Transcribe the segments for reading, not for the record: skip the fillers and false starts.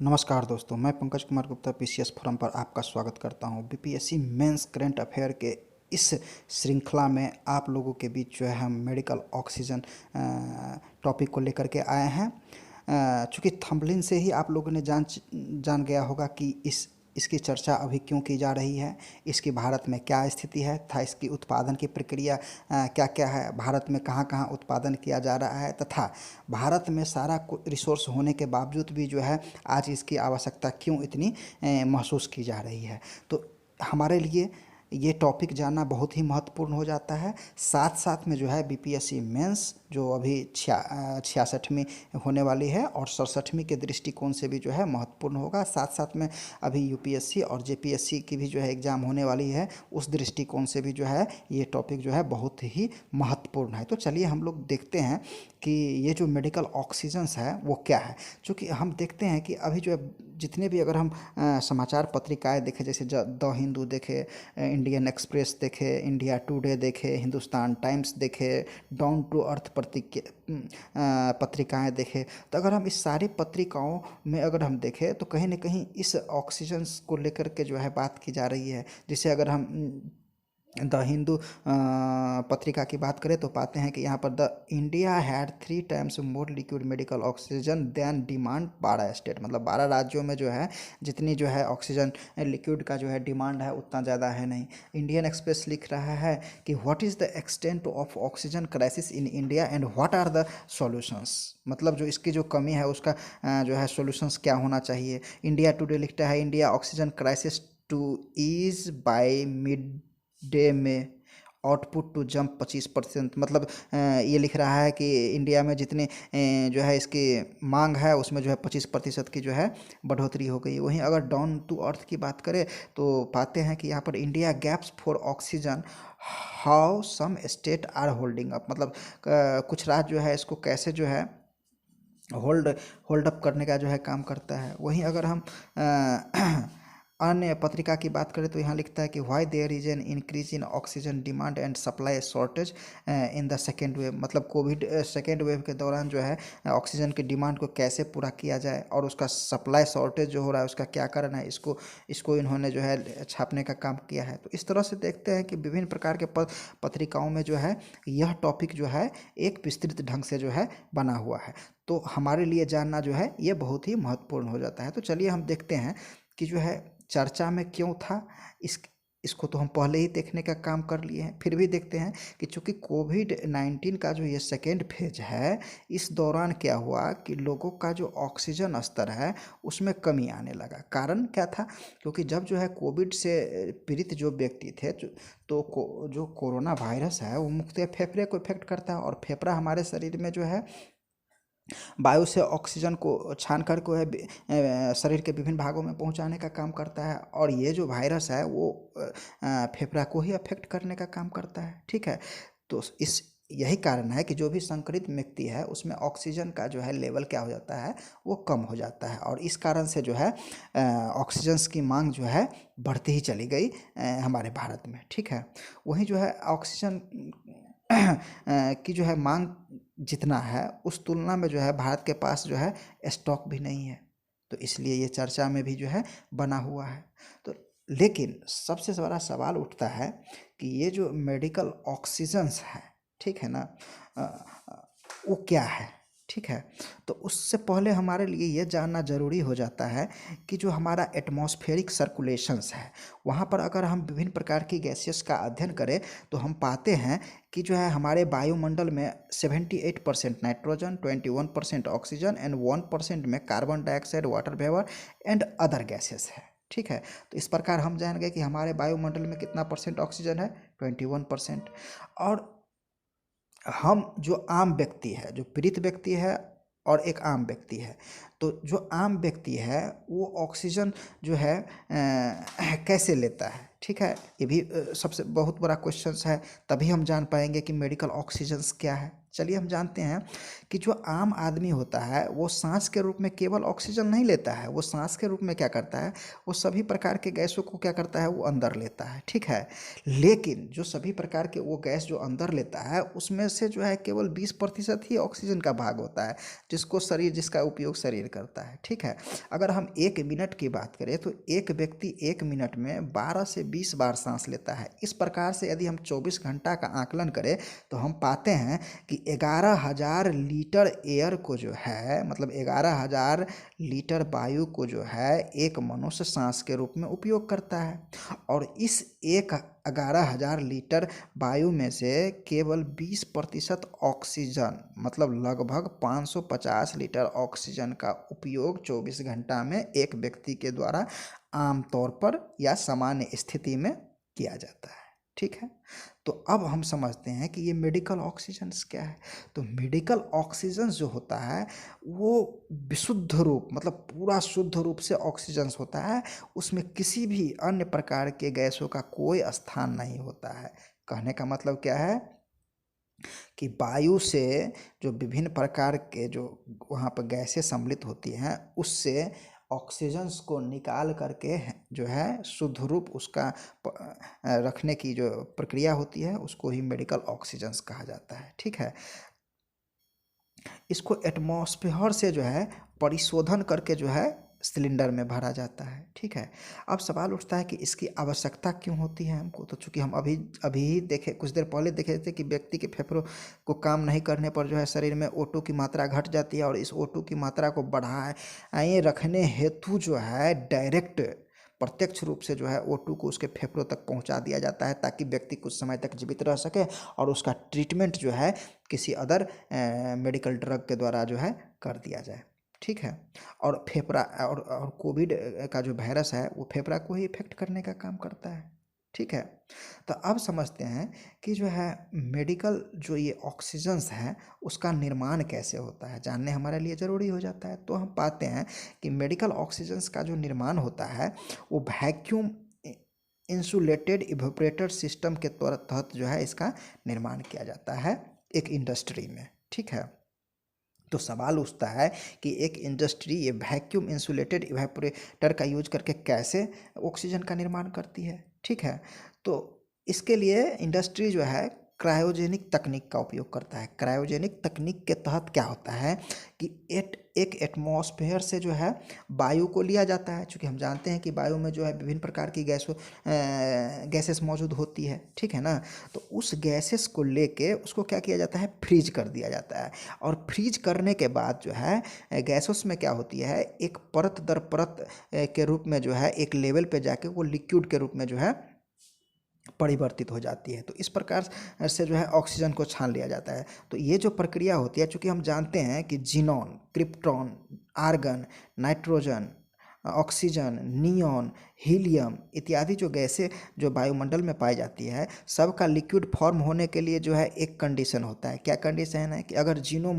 नमस्कार दोस्तों, मैं पंकज कुमार गुप्ता पीसीएस फोरम पर आपका स्वागत करता हूं। बीपीएससी मेंस करंट अफेयर के इस श्रृंखला में आप लोगों के बीच जो है हम मेडिकल ऑक्सीजन टॉपिक को लेकर के आए हैं। चूँकि थंबनेल से ही आप लोगों ने जान गया होगा कि इसकी चर्चा अभी क्यों की जा रही है, इसकी भारत में क्या स्थिति है तथा इसकी उत्पादन की प्रक्रिया क्या क्या है, भारत में कहाँ कहाँ उत्पादन किया जा रहा है तथा भारत में सारा रिसोर्स होने के बावजूद भी जो है आज इसकी आवश्यकता क्यों इतनी महसूस की जा रही है। तो हमारे लिए ये टॉपिक जानना बहुत ही महत्वपूर्ण हो जाता है। साथ साथ में जो है बीपीएससी मेंस जो अभी 66वीं होने वाली है और 67वीं के दृष्टिकोण से भी जो है महत्वपूर्ण होगा। साथ साथ में अभी यूपीएससी और जेपीएससी की भी जो है एग्ज़ाम होने वाली है, उस दृष्टिकोण से भी जो है ये टॉपिक जो है बहुत ही महत्वपूर्ण है। तो चलिए हम लोग देखते हैं कि ये जो मेडिकल ऑक्सीजन्स है वो क्या है। चूँकि हम देखते हैं कि अभी जो है जितने भी अगर हम समाचार पत्रिकाएं देखें, जैसे द हिंदू देखे, इंडियन एक्सप्रेस देखे, इंडिया टुडे देखे, हिंदुस्तान टाइम्स देखे, डाउन टू अर्थ पत्रिकाएं देखें, तो अगर हम इस सारी पत्रिकाओं में अगर हम देखें तो कहीं ना कहीं इस ऑक्सीजन को लेकर के जो है बात की जा रही है। जिसे अगर हम द हिंदू पत्रिका की बात करें तो पाते हैं कि यहाँ पर the India had 3 times more liquid medical oxygen than demand 12 state, मतलब 12 राज्यों में जो है जितनी जो है ऑक्सीजन लिक्विड का जो है डिमांड है उतना ज़्यादा है नहीं। इंडियन एक्सप्रेस लिख रहा है कि what is the extent of oxygen crisis in India and what are the solutions, मतलब जो इसकी जो कमी है उसका जो है सॉल्यूशंस क्या होना चाहिए। इंडिया टुडे लिखता है India oxygen crisis to ease by mid day में आउटपुट टू जंप 25%, मतलब ये लिख रहा है कि इंडिया में जितनी जो है इसकी मांग है उसमें जो है 25% की जो है बढ़ोतरी हो गई। वहीं अगर डाउन टू अर्थ की बात करें तो पाते हैं कि यहाँ पर India gasps for oxygen how some state are holding up, मतलब कुछ राज्य जो है इसको कैसे जो है होल्ड अप करने का जो है काम करता है। वहीं अगर हम अन्य पत्रिका की बात करें तो यहाँ लिखता है कि why there is an increase in oxygen demand and supply shortage in the second wave, मतलब कोविड सेकेंड वेव के दौरान जो है ऑक्सीजन की डिमांड को कैसे पूरा किया जाए और उसका सप्लाई शॉर्टेज जो हो रहा है उसका क्या कारण है, इसको इन्होंने जो है छापने का काम किया है। तो इस तरह से देखते हैं कि विभिन्न प्रकार के पत्रिकाओं में जो है यह टॉपिक जो है एक विस्तृत ढंग से जो है बना हुआ है। तो हमारे लिए जानना जो है ये बहुत ही महत्वपूर्ण हो जाता है। तो चलिए हम देखते हैं कि जो है चर्चा में क्यों था। इसको तो हम पहले ही देखने का काम कर लिए हैं, फिर भी देखते हैं कि चूँकि कोविड-19 का जो ये सेकेंड फेज है, इस दौरान क्या हुआ कि लोगों का जो ऑक्सीजन स्तर है उसमें कमी आने लगा। कारण क्या था, क्योंकि जब जो है कोविड से पीड़ित जो व्यक्ति थे जो कोरोना वायरस है वो मुख्यतः फेफड़े को इफेक्ट करता है और फेफड़ा हमारे शरीर में जो है वायु से ऑक्सीजन को छान कर को है शरीर के विभिन्न भागों में पहुंचाने का काम करता है और ये जो वायरस है वो फेफड़ा को ही अफेक्ट करने का काम करता है। ठीक है, तो इस यही कारण है कि जो भी संक्रमित व्यक्ति है उसमें ऑक्सीजन का जो है लेवल क्या हो जाता है वो कम हो जाता है और इस कारण से जो है ऑक्सीजन की मांग जो है बढ़ती ही चली गई हमारे भारत में। ठीक है, वहीं जो है ऑक्सीजन की जो है मांग जितना है उस तुलना में जो है भारत के पास जो है स्टॉक भी नहीं है, तो इसलिए ये चर्चा में भी जो है बना हुआ है। तो लेकिन सबसे बड़ा सवाल उठता है कि ये जो मेडिकल ऑक्सीजन्स है, ठीक है ना, वो क्या है। ठीक है, तो उससे पहले हमारे लिए ये जानना ज़रूरी हो जाता है कि जो हमारा एटमॉस्फेरिक सर्कुलेशंस है वहाँ पर अगर हम विभिन्न प्रकार की गैसेस का अध्ययन करें तो हम पाते हैं कि जो है हमारे वायुमंडल में 78% नाइट्रोजन, 21% ऑक्सीजन एंड 1% में carbon dioxide, water vapour and other gases है। ठीक है, तो इस प्रकार हम जान गए कि हमारे वायुमंडल में कितना परसेंट ऑक्सीजन है, 21%। और हम जो आम व्यक्ति है, जो पीड़ित व्यक्ति है और एक आम व्यक्ति है, तो जो आम व्यक्ति है वो ऑक्सीजन जो है कैसे लेता है। ठीक है, ये भी सबसे बहुत बड़ा क्वेश्चन है, तभी हम जान पाएंगे कि मेडिकल ऑक्सीजन्स क्या है। चलिए हम जानते हैं कि जो आम आदमी होता है वो सांस के रूप में केवल ऑक्सीजन नहीं लेता है, वो सांस के रूप में क्या करता है, वो सभी प्रकार के गैसों को क्या करता है, वो अंदर लेता है, ठीक है। लेकिन जो सभी प्रकार के वो गैस जो अंदर लेता है उसमें से जो है केवल 20% ही ऑक्सीजन का भाग होता है जिसका उपयोग शरीर करता है, ठीक है। अगर हम 1 मिनट की बात करें तो एक व्यक्ति 1 मिनट में 12 से 20 बार सांस लेता है। इस प्रकार से यदि हम 24 घंटा का आकलन करें तो हम पाते हैं कि 11,000 लीटर एयर को जो है, मतलब 11,000 लीटर वायु को जो है एक मनुष्य सांस के रूप में उपयोग करता है। और इस 11,000 लीटर वायु में से केवल 20% ऑक्सीजन, मतलब लगभग 550 लीटर ऑक्सीजन का उपयोग 24 घंटा में एक व्यक्ति के द्वारा आमतौर पर या सामान्य स्थिति में किया जाता है, ठीक है। तो अब हम समझते हैं कि ये मेडिकल ऑक्सीजन्स क्या है। तो मेडिकल ऑक्सीजन्स जो होता है वो विशुद्ध रूप, मतलब पूरा शुद्ध रूप से ऑक्सीजन्स होता है, उसमें किसी भी अन्य प्रकार के गैसों का कोई स्थान नहीं होता है। कहने का मतलब क्या है कि वायु से जो विभिन्न प्रकार के जो वहाँ पर गैसें सम्मिलित होती हैं उससे ऑक्सीजन्स को निकाल करके जो है शुद्ध रूप उसका रखने की जो प्रक्रिया होती है उसको ही मेडिकल ऑक्सीजन्स कहा जाता है, ठीक है। इसको एटमॉस्फेयर से जो है परिशोधन करके जो है सिलेंडर में भरा जाता है, ठीक है। अब सवाल उठता है कि इसकी आवश्यकता क्यों होती है हमको। तो चूँकि हम अभी अभी ही देखे, कुछ देर पहले देखे थे कि व्यक्ति के फेफड़ों को काम नहीं करने पर जो है शरीर में O2 की मात्रा घट जाती है और इस O2 की मात्रा को बढ़ाए रखने हेतु जो है डायरेक्ट प्रत्यक्ष रूप से जो है O2 को उसके फेफड़ों तक पहुंचा दिया जाता है ताकि व्यक्ति कुछ समय तक जीवित रह सके और उसका ट्रीटमेंट जो है किसी अदर मेडिकल ड्रग के द्वारा जो है कर दिया जाए, ठीक है। और फेफड़ा और कोविड का जो वायरस है वो फेफड़ा को ही इफेक्ट करने का काम करता है, ठीक है। तो अब समझते हैं कि जो है मेडिकल जो ये ऑक्सीजन्स है उसका निर्माण कैसे होता है, जानने हमारे लिए ज़रूरी हो जाता है। तो हम पाते हैं कि मेडिकल ऑक्सीजन्स का जो निर्माण होता है वो वैक्यूम इंसुलेटेड इवेपोरेटर सिस्टम के तहत जो है इसका निर्माण किया जाता है एक इंडस्ट्री में, ठीक है। तो सवाल उठता है कि एक इंडस्ट्री ये वैक्यूम इंसुलेटेड इवेपोरेटर का यूज करके कैसे ऑक्सीजन का निर्माण करती है, ठीक है। तो इसके लिए इंडस्ट्री जो है क्रायोजेनिक तकनीक का उपयोग करता है। क्रायोजेनिक तकनीक के तहत क्या होता है कि एक एटमॉस्फेयर से जो है वायु को लिया जाता है, क्योंकि हम जानते हैं कि वायु में जो है विभिन्न प्रकार की गैसेस मौजूद होती है, ठीक है ना। तो उस गैसेस को लेके उसको क्या किया जाता है, फ्रीज कर दिया जाता है। और फ्रीज करने के बाद जो है गैसेस में क्या होती है, एक परत दर परत के रूप में जो है एक लेवल पे जाके वो लिक्विड के रूप में जो है परिवर्तित हो जाती है। तो इस प्रकार से जो है ऑक्सीजन को छान लिया जाता है। तो ये जो प्रक्रिया होती है, चूँकि हम जानते हैं कि xenon, krypton, argon, nitrogen, oxygen, neon, helium इत्यादि जो गैसें जो वायुमंडल में पाई जाती है सबका लिक्विड फॉर्म होने के लिए जो है एक कंडीशन होता है। क्या कंडीशन है कि अगर जीनो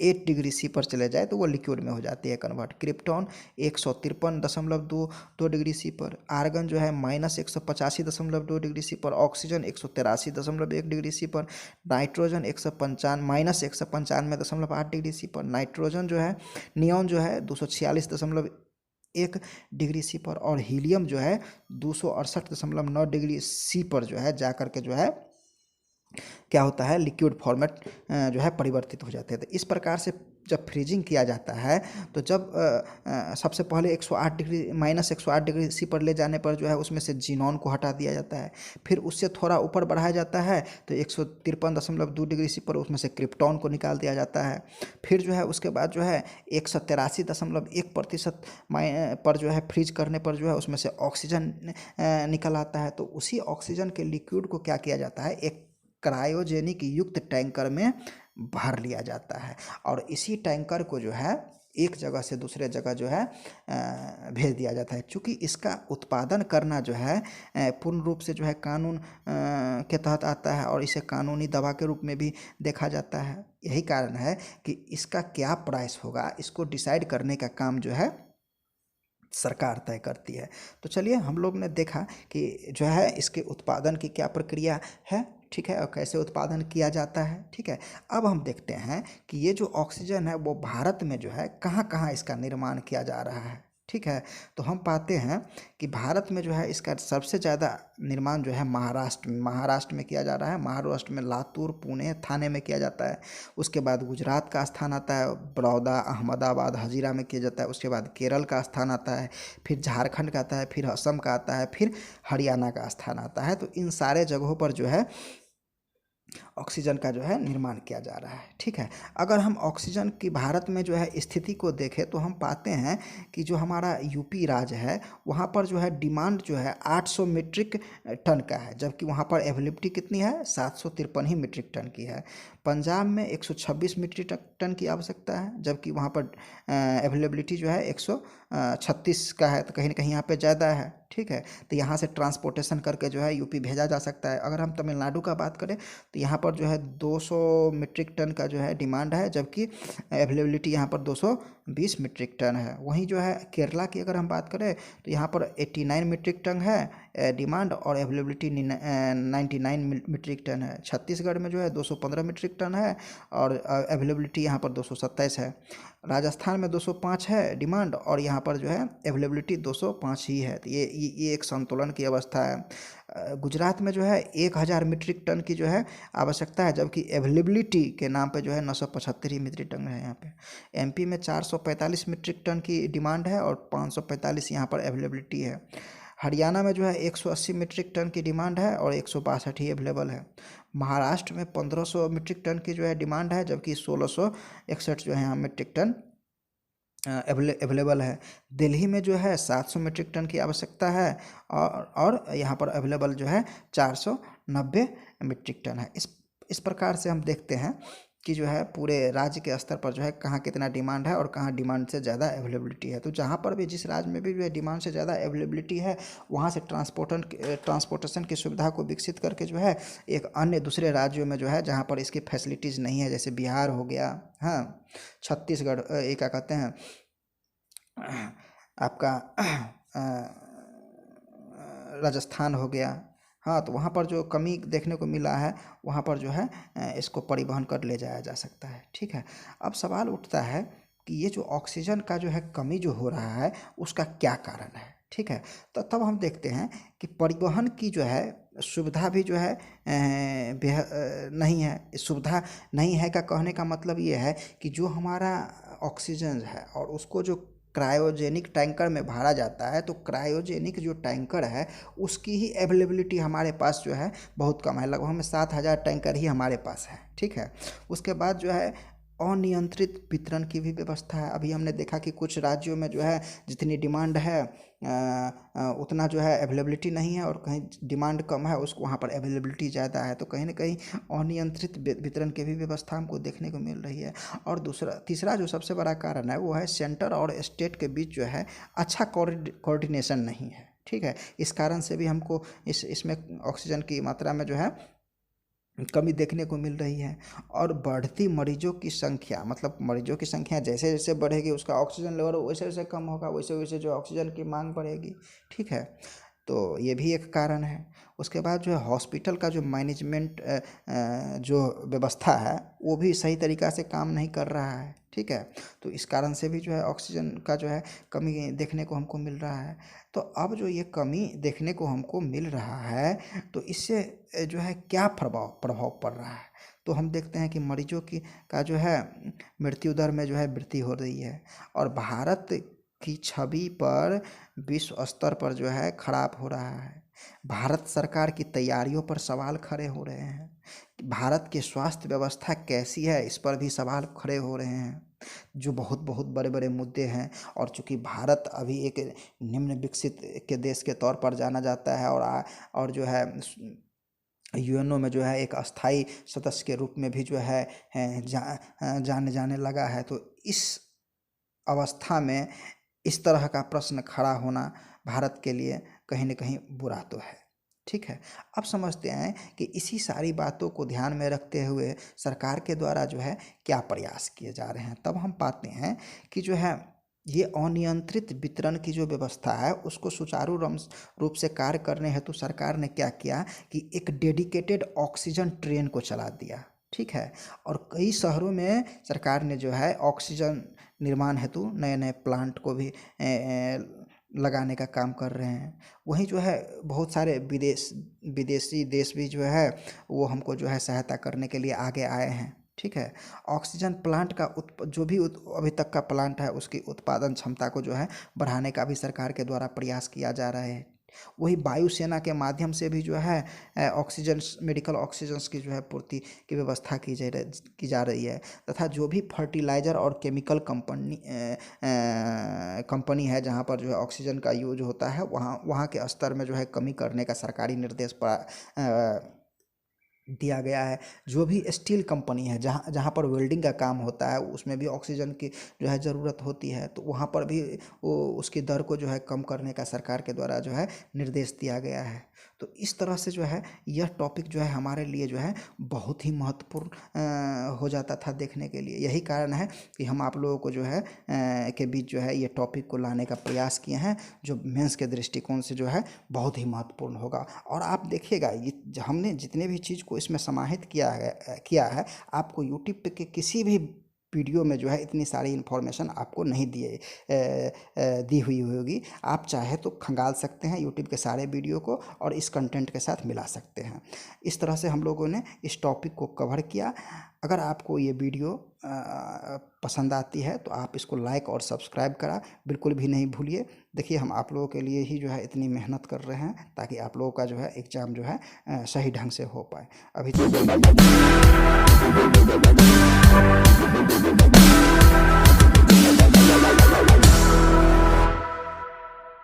-108 डिग्री C पर चले जाए तो वो लिक्विड में हो जाती है कन्वर्ट। क्रिप्टॉन 153.22 डिग्री C पर, आर्गन जो है -185.2 डिग्री C पर, ऑक्सीजन 183.1 डिग्री C पर, नाइट्रोजन -195.8 डिग्री C पर, नाइट्रोजन जो है नियॉन जो है 246.1 डिग्री C पर, और हीलियम जो है 268.9 डिग्री C पर जो है जा कर के जो है क्या होता है, लिक्विड फॉर्मेट जो है परिवर्तित हो जाते हैं। तो इस प्रकार से जब फ्रीजिंग किया जाता है तो जब सबसे पहले 108 डिग्री C पर ले जाने पर जो है उसमें से जीनॉन को हटा दिया जाता है। फिर उससे थोड़ा ऊपर बढ़ाया जाता है तो 153.2 डिग्री C पर उसमें से क्रिप्टॉन को निकाल दिया जाता है। फिर जो है उसके बाद जो है 183.1% पर जो है फ्रीज करने पर जो है उसमें से ऑक्सीजन निकल आता है। तो उसी ऑक्सीजन के लिक्विड को क्या किया जाता है, एक क्रायोजेनिक युक्त टैंकर में भर लिया जाता है और इसी टैंकर को जो है एक जगह से दूसरे जगह जो है भेज दिया जाता है। चूँकि इसका उत्पादन करना जो है पूर्ण रूप से जो है कानून के तहत आता है और इसे कानूनी दवा के रूप में भी देखा जाता है। यही कारण है कि इसका क्या प्राइस होगा इसको डिसाइड करने का काम जो है सरकार तय करती है। तो चलिए हम लोग ने देखा कि जो है इसके उत्पादन की क्या प्रक्रिया है, ठीक है, और कैसे उत्पादन किया जाता है। ठीक है, अब हम देखते हैं कि ये जो ऑक्सीजन है वो भारत में जो है कहाँ कहाँ इसका निर्माण किया जा रहा है। ठीक है, तो हम पाते हैं कि भारत में जो है इसका सबसे ज़्यादा निर्माण जो है महाराष्ट्र में किया जा रहा है। महाराष्ट्र में लातूर, पुणे, थाने में किया जाता है। उसके बाद गुजरात का स्थान आता है, बड़ौदा, अहमदाबाद, हजीरा में किया जाता है। उसके बाद केरल का स्थान आता है, फिर झारखंड का आता है, फिर असम का आता है, फिर हरियाणा का स्थान आता है। तो इन सारे जगहों पर जो है ऑक्सीजन का जो है निर्माण किया जा रहा है। ठीक है, अगर हम ऑक्सीजन की भारत में जो है स्थिति को देखें तो हम पाते हैं कि जो हमारा यूपी राज्य है वहाँ पर जो है डिमांड जो है 800 मीट्रिक टन का है, जबकि वहाँ पर अवेलेबिलिटी कितनी है, 753 ही मीट्रिक टन की है। पंजाब में 126 मीट्रिक टन की आवश्यकता है, जबकि वहाँ पर अवेलेबिलिटी जो है 136 का है। तो कहीं ना कहीं यहाँ पे ज़्यादा है। ठीक है, तो यहाँ से ट्रांसपोर्टेशन करके जो है यूपी भेजा जा सकता है। अगर हम तमिलनाडु का बात करें तो यहाँ पर जो है 200 मीट्रिक टन का जो है डिमांड है, जबकि अवेलेबिलिटी यहाँ पर 220 मीट्रिक टन है। वहीं जो है केरला की अगर हम बात करें तो यहाँ पर 89 मीट्रिक टन है डिमांड, और अवेलेबिलिटी 99 मीट्रिक टन है। छत्तीसगढ़ में जो है 215 मीट्रिक टन है और अवेलेबिलिटी यहाँ पर 227 है। राजस्थान में 205 है डिमांड, और यहाँ पर जो है अवेलेबिलिटी 205 ही है। तो ये एक संतुलन की अवस्था है। गुजरात में जो है 1000 मीट्रिक टन की जो है आवश्यकता है, जबकि अवेलेबिलिटी के नाम पे जो है 975 ही मीट्रिक टन है यहाँ पे। एमपी में 445 मीट्रिक टन की डिमांड है और 545 यहाँ पर अवेलेबिलिटी है। हरियाणा में जो है 180 मीट्रिक टन की डिमांड है और 162 ही अवेलेबल है। महाराष्ट्र में 1500 मीट्रिक टन की जो है डिमांड है, जबकि 1661 जो है यहाँ मीट्रिक टन अवेलेबल है। दिल्ली में जो है 700 मीट्रिक टन की आवश्यकता है और यहाँ पर अवेलेबल जो है 490 मीट्रिक टन है। इस प्रकार से हम देखते हैं कि जो है पूरे राज्य के स्तर पर जो है कहाँ कितना डिमांड है और कहाँ डिमांड से ज़्यादा अवेलेबिलिटी है। तो जहाँ पर भी जिस राज्य में भी जो है डिमांड से ज़्यादा अवेलेबिलिटी है वहाँ से ट्रांसपोर्टेशन की सुविधा को विकसित करके जो है एक अन्य दूसरे राज्यों में जो है जहाँ पर इसकी फैसिलिटीज़ नहीं है, जैसे बिहार हो गया, हाँ, छत्तीसगढ़, ये क्या कहते हैं आपका राजस्थान हो गया, हाँ, तो वहाँ पर जो कमी देखने को मिला है वहाँ पर जो है इसको परिवहन कर ले जाया जा सकता है। ठीक है, अब सवाल उठता है कि ये जो ऑक्सीजन का जो है कमी जो हो रहा है उसका क्या कारण है। ठीक है, तो तब हम देखते हैं कि परिवहन की जो है सुविधा भी जो है नहीं है। सुविधा नहीं है का कहने का मतलब ये है कि जो हमारा ऑक्सीजन है और उसको जो क्रायोजेनिक टैंकर में भरा जाता है, तो क्रायोजेनिक जो टैंकर है उसकी ही अवेलेबिलिटी हमारे पास जो है बहुत कम है। लगभग में 7000 टैंकर ही हमारे पास है। ठीक है, उसके बाद जो है अनियंत्रित वितरण की भी व्यवस्था है। अभी हमने देखा कि कुछ राज्यों में जो है जितनी डिमांड है उतना जो है अवेलेबिलिटी नहीं है, और कहीं डिमांड कम है उसको वहाँ पर अवेलेबिलिटी ज़्यादा है। तो कहीं ना कहीं अनियंत्रित वितरण की भी व्यवस्था हमको देखने को मिल रही है। और तीसरा जो सबसे बड़ा कारण है वो है सेंटर और स्टेट के बीच जो है अच्छा कोऑर्डिनेशन नहीं है। ठीक है, इस कारण से भी हमको इसमें ऑक्सीजन की मात्रा में जो है कमी देखने को मिल रही है। और बढ़ती मरीजों की संख्या, मतलब मरीजों की संख्या जैसे जैसे बढ़ेगी उसका ऑक्सीजन लेवल वैसे वैसे कम होगा, वैसे वैसे जो ऑक्सीजन की मांग बढ़ेगी। ठीक है, तो ये भी एक कारण है। उसके बाद जो है हॉस्पिटल का जो मैनेजमेंट जो व्यवस्था है वो भी सही तरीक़ा से काम नहीं कर रहा है। ठीक है, तो इस कारण से भी जो है ऑक्सीजन का जो है कमी देखने को हमको मिल रहा है। तो अब जो ये कमी देखने को हमको मिल रहा है तो इससे जो है क्या प्रभाव पड़ रहा है। तो हम देखते हैं कि मरीजों की का जो है मृत्यु दर में जो है वृद्धि हो रही है, और भारत की छवि पर विश्व स्तर पर जो है खराब हो रहा है। भारत सरकार की तैयारियों पर सवाल खड़े हो रहे हैं। भारत की स्वास्थ्य व्यवस्था कैसी है इस पर भी सवाल खड़े हो रहे हैं, जो बहुत बहुत बड़े बड़े मुद्दे हैं। और चूंकि भारत अभी एक निम्न विकसित के देश के तौर पर जाना जाता है और जो है यूएनओ में जो है एक अस्थाई सदस्य के रूप में भी जो है जाने जाने लगा है। तो इस अवस्था में इस तरह का प्रश्न खड़ा होना भारत के लिए कहीं न कहीं बुरा तो है। ठीक है, अब समझते हैं कि इसी सारी बातों को ध्यान में रखते हुए सरकार के द्वारा जो है क्या प्रयास किए जा रहे हैं। तब हम पाते हैं कि जो है ये अनियंत्रित वितरण की जो व्यवस्था है उसको सुचारू रूप से कार्य करने हेतु सरकार ने क्या किया कि एक डेडिकेटेड ऑक्सीजन ट्रेन को चला दिया, ठीक है। और कई शहरों में सरकार ने जो है ऑक्सीजन निर्माण हेतु नए नए प्लांट को भी लगाने का काम कर रहे हैं। वहीं जो है बहुत सारे विदेशी देश भी जो है वो हमको जो है सहायता करने के लिए आगे आए हैं, ठीक है। ऑक्सीजन प्लांट का जो भी अभी तक का प्लांट है उसकी उत्पादन क्षमता को जो है बढ़ाने का भी सरकार के द्वारा प्रयास किया जा रहा है। वही वायुसेना के माध्यम से भी जो है ऑक्सीजन, मेडिकल ऑक्सीजन की जो है पूर्ति की व्यवस्था की जा रही है। तथा जो भी फर्टिलाइज़र और केमिकल कंपनी है जहाँ पर जो है ऑक्सीजन का यूज होता है वहाँ के स्तर में जो है कमी करने का सरकारी निर्देश दिया गया है। जो भी स्टील कंपनी है जहाँ जहाँ पर वेल्डिंग का काम होता है उसमें भी ऑक्सीजन की जो है ज़रूरत होती है, तो वहाँ पर भी वो उसकी दर को जो है कम करने का सरकार के द्वारा जो है निर्देश दिया गया है। तो इस तरह से जो है यह टॉपिक जो है हमारे लिए जो है बहुत ही महत्वपूर्ण हो जाता था देखने के लिए। यही कारण है कि हम आप लोगों को जो है के बीच जो है ये टॉपिक को लाने का प्रयास किए हैं, जो मेंस के दृष्टिकोण से जो है बहुत ही महत्वपूर्ण होगा। और आप देखिएगा ये हमने जितने भी चीज़ को इसमें समाहित किया है आपको यूट्यूब पे के किसी भी वीडियो में जो है इतनी सारी इन्फॉर्मेशन आपको नहीं दी हुई होगी। आप चाहे तो खंगाल सकते हैं यूट्यूब के सारे वीडियो को और इस कंटेंट के साथ मिला सकते हैं। इस तरह से हम लोगों ने इस टॉपिक को कवर किया। अगर आपको ये वीडियो पसंद आती है तो आप इसको लाइक और सब्सक्राइब करा बिल्कुल भी नहीं भूलिए। देखिए हम आप लोगों के लिए ही जो है इतनी मेहनत कर रहे हैं ताकि आप लोगों का जो है एग्ज़ाम जो है सही ढंग से हो पाए। अभी तो